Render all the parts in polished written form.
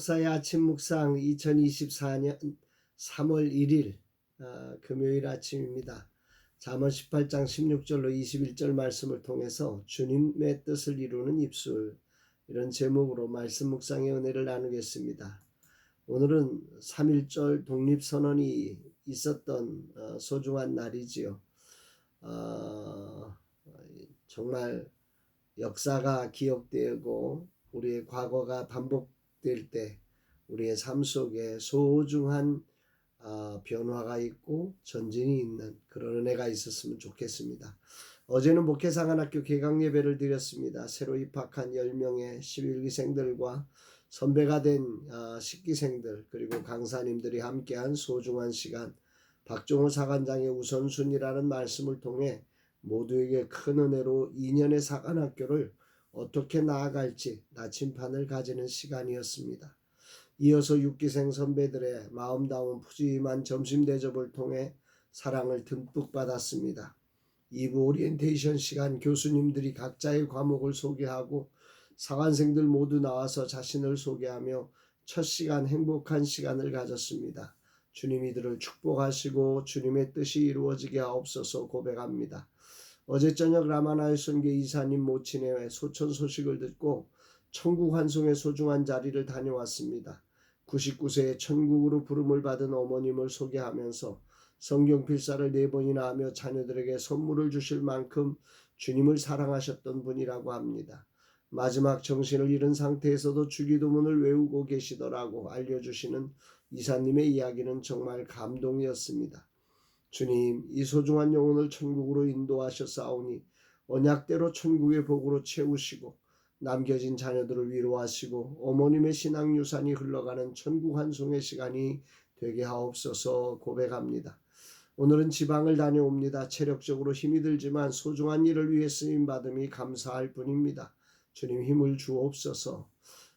목사의 아침 묵상 2024년 3월 1일 금요일 아침입니다. 잠언 18장 16절로 21절 말씀을 통해서 주님의 뜻을 이루는 입술, 이런 제목으로 말씀 묵상의 은혜를 나누겠습니다. 오늘은 3.1절 독립선언이 있었던 소중한 날이지요. 정말 역사가 기억되고 우리의 과거가 반복될 때 우리의 삶 속에 소중한 변화가 있고 전진이 있는 그런 은혜가 있었으면 좋겠습니다. 어제는 목회상한학교 개강예배를 드렸습니다. 새로 입학한 10명의 11기생들과 선배가 된 10기생들 그리고 강사님들이 함께한 소중한 시간, 박종호 사관장의 우선순위라는 말씀을 통해 모두에게 큰 은혜로 2년의 사관학교를 어떻게 나아갈지 나침판을 가지는 시간이었습니다. 이어서 6기생 선배들의 마음다운 푸짐한 점심 대접을 통해 사랑을 듬뿍 받았습니다. 2부 오리엔테이션 시간, 교수님들이 각자의 과목을 소개하고 사관생들 모두 나와서 자신을 소개하며 첫 시간 행복한 시간을 가졌습니다. 주님 이들을 축복하시고 주님의 뜻이 이루어지게 하옵소서 고백합니다. 어제 저녁 라마나의 선교 이사님 모친의 소천 소식을 듣고 천국 환송의 소중한 자리를 다녀왔습니다. 99세에 천국으로 부름을 받은 어머님을 소개하면서 성경 필사를 4번이나 하며 자녀들에게 선물을 주실 만큼 주님을 사랑하셨던 분이라고 합니다. 마지막 정신을 잃은 상태에서도 주기도문을 외우고 계시더라고 알려주시는 이사님의 이야기는 정말 감동이었습니다. 주님, 이 소중한 영혼을 천국으로 인도하셨사오니 언약대로 천국의 복으로 채우시고 남겨진 자녀들을 위로하시고 어머님의 신앙 유산이 흘러가는 천국 환송의 시간이 되게 하옵소서 고백합니다. 오늘은 지방을 다녀옵니다. 체력적으로 힘이 들지만 소중한 일을 위해 쓰임받음이 감사할 뿐입니다. 주님 힘을 주옵소서.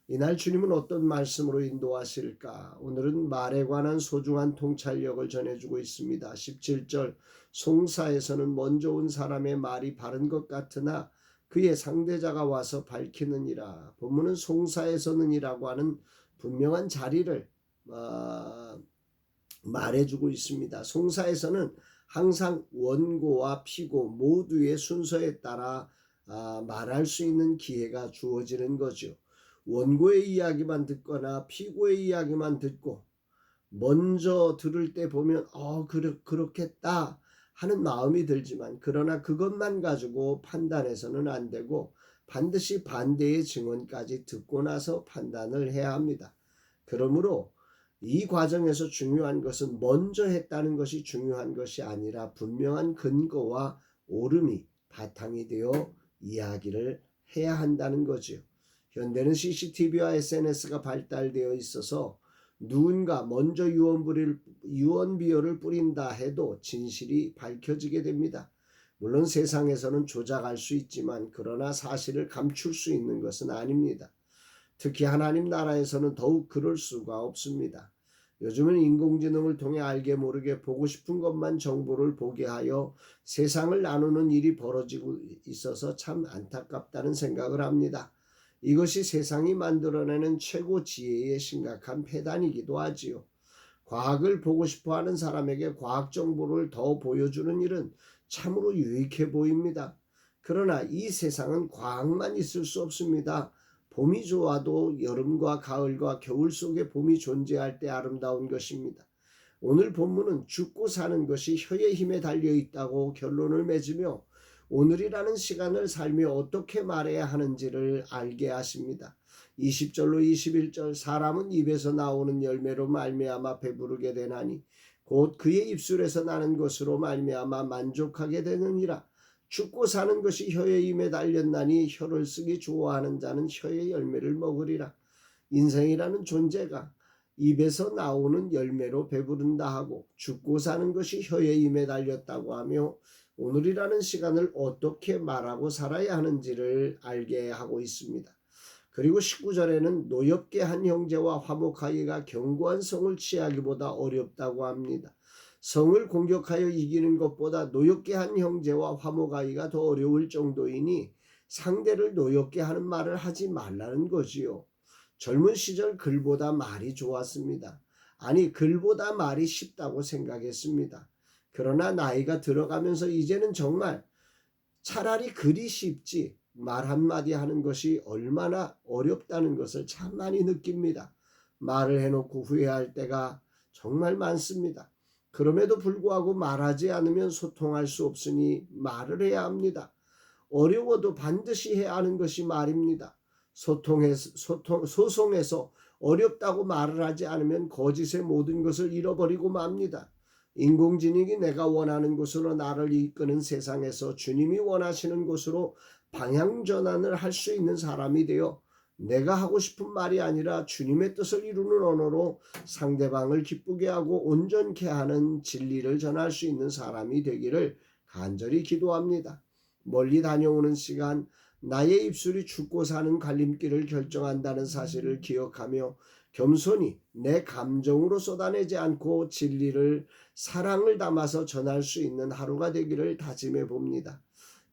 이날 주님은 어떤 말씀으로 인도하실까? 오늘은 말에 관한 소중한 통찰력을 전해주고 있습니다. 17절 송사에서는 먼저 온 사람의 말이 바른 것 같으나 그의 상대자가 와서 밝히느니라. 본문은 송사에서는이라고 하는 분명한 자리를 말해주고 있습니다. 송사에서는 항상 원고와 피고 모두의 순서에 따라 말할 수 있는 기회가 주어지는 거죠. 원고의 이야기만 듣거나 피고의 이야기만 듣고 먼저 들을 때 보면 그렇겠다 하는 마음이 들지만 그러나 그것만 가지고 판단해서는 안 되고 반드시 반대의 증언까지 듣고 나서 판단을 해야 합니다. 그러므로 이 과정에서 중요한 것은 먼저 했다는 것이 중요한 것이 아니라 분명한 근거와 옳음이 바탕이 되어 이야기를 해야 한다는 거지요. 현대는 CCTV와 SNS가 발달되어 있어서 누군가 먼저 유언비어를 뿌린다 해도 진실이 밝혀지게 됩니다. 물론 세상에서는 조작할 수 있지만 그러나 사실을 감출 수 있는 것은 아닙니다. 특히 하나님 나라에서는 더욱 그럴 수가 없습니다. 요즘은 인공지능을 통해 알게 모르게 보고 싶은 것만 정보를 보게 하여 세상을 나누는 일이 벌어지고 있어서 참 안타깝다는 생각을 합니다. 이것이 세상이 만들어내는 최고 지혜의 심각한 폐단이기도 하지요. 과학을 보고 싶어하는 사람에게 과학 정보를 더 보여주는 일은 참으로 유익해 보입니다. 그러나 이 세상은 과학만 있을 수 없습니다. 봄이 좋아도 여름과 가을과 겨울 속에 봄이 존재할 때 아름다운 것입니다. 오늘 본문은 죽고 사는 것이 혀의 힘에 달려있다고 결론을 맺으며 오늘이라는 시간을 살며 어떻게 말해야 하는지를 알게 하십니다. 20절로 21절 사람은 입에서 나오는 열매로 말미암아 배부르게 되나니 곧 그의 입술에서 나는 것으로 말미암아 만족하게 되느니라. 죽고 사는 것이 혀의 힘에 달렸나니 혀를 쓰기 좋아하는 자는 혀의 열매를 먹으리라. 인생이라는 존재가 입에서 나오는 열매로 배부른다 하고 죽고 사는 것이 혀의 힘에 달렸다고 하며 오늘이라는 시간을 어떻게 말하고 살아야 하는지를 알게 하고 있습니다. 그리고 19절에는 노엽게 한 형제와 화목하기가 견고한 성을 취하기보다 어렵다고 합니다. 성을 공격하여 이기는 것보다 노엽게 한 형제와 화목하기가 더 어려울 정도이니 상대를 노엽게 하는 말을 하지 말라는 거지요. 젊은 시절 글보다 말이 좋았습니다. 아니, 글보다 말이 쉽다고 생각했습니다. 그러나 나이가 들어가면서 이제는 정말 차라리 글이 쉽지 말 한마디 하는 것이 얼마나 어렵다는 것을 참 많이 느낍니다. 말을 해놓고 후회할 때가 정말 많습니다. 그럼에도 불구하고 말하지 않으면 소통할 수 없으니 말을 해야 합니다. 어려워도 반드시 해야 하는 것이 말입니다. 소송에서 어렵다고 말을 하지 않으면 거짓의 모든 것을 잃어버리고 맙니다. 인공지능이 내가 원하는 곳으로 나를 이끄는 세상에서 주님이 원하시는 곳으로 방향 전환을 할 수 있는 사람이 되어 내가 하고 싶은 말이 아니라 주님의 뜻을 이루는 언어로 상대방을 기쁘게 하고 온전케 하는 진리를 전할 수 있는 사람이 되기를 간절히 기도합니다. 멀리 다녀오는 시간, 나의 입술이 죽고 사는 갈림길을 결정한다는 사실을 기억하며 겸손히 내 감정으로 쏟아내지 않고 진리를 사랑을 담아서 전할 수 있는 하루가 되기를 다짐해 봅니다.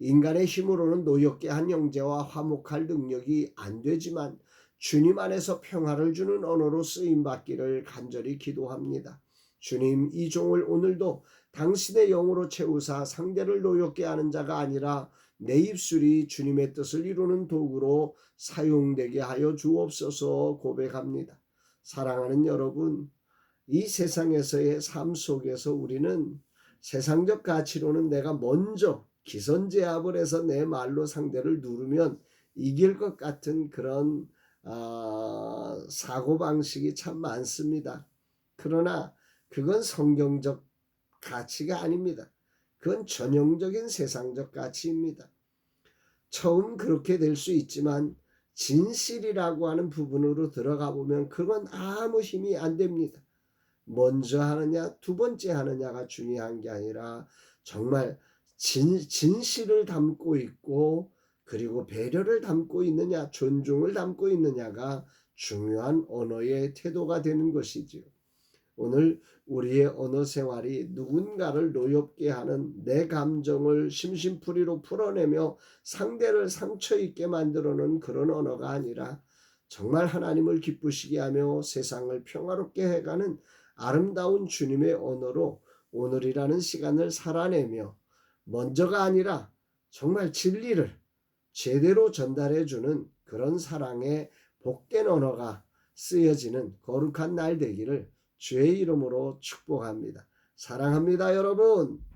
인간의 힘으로는 노엽게 한 형제와 화목할 능력이 안 되지만 주님 안에서 평화를 주는 언어로 쓰임받기를 간절히 기도합니다. 주님, 이 종을 오늘도 당신의 영으로 채우사 상대를 노엽게 하는 자가 아니라 내 입술이 주님의 뜻을 이루는 도구로 사용되게 하여 주옵소서 고백합니다. 사랑하는 여러분, 이 세상에서의 삶 속에서 우리는 세상적 가치로는 내가 먼저 기선제압을 해서 내 말로 상대를 누르면 이길 것 같은 그런 사고방식이 참 많습니다. 그러나 그건 성경적 가치가 아닙니다. 그건 전형적인 세상적 가치입니다. 처음 그렇게 될 수 있지만 진실이라고 하는 부분으로 들어가 보면 그건 아무 힘이 안 됩니다. 먼저 하느냐 두 번째 하느냐가 중요한 게 아니라 정말 진실을 담고 있고 그리고 배려를 담고 있느냐 존중을 담고 있느냐가 중요한 언어의 태도가 되는 것이지요. 오늘 우리의 언어 생활이 누군가를 노엽게 하는 내 감정을 심심풀이로 풀어내며 상대를 상처 있게 만들어 놓은 그런 언어가 아니라 정말 하나님을 기쁘시게 하며 세상을 평화롭게 해가는 아름다운 주님의 언어로 오늘이라는 시간을 살아내며 먼저가 아니라 정말 진리를 제대로 전달해 주는 그런 사랑의 복된 언어가 쓰여지는 거룩한 날 되기를 주의 이름으로 축복합니다. 사랑합니다, 여러분.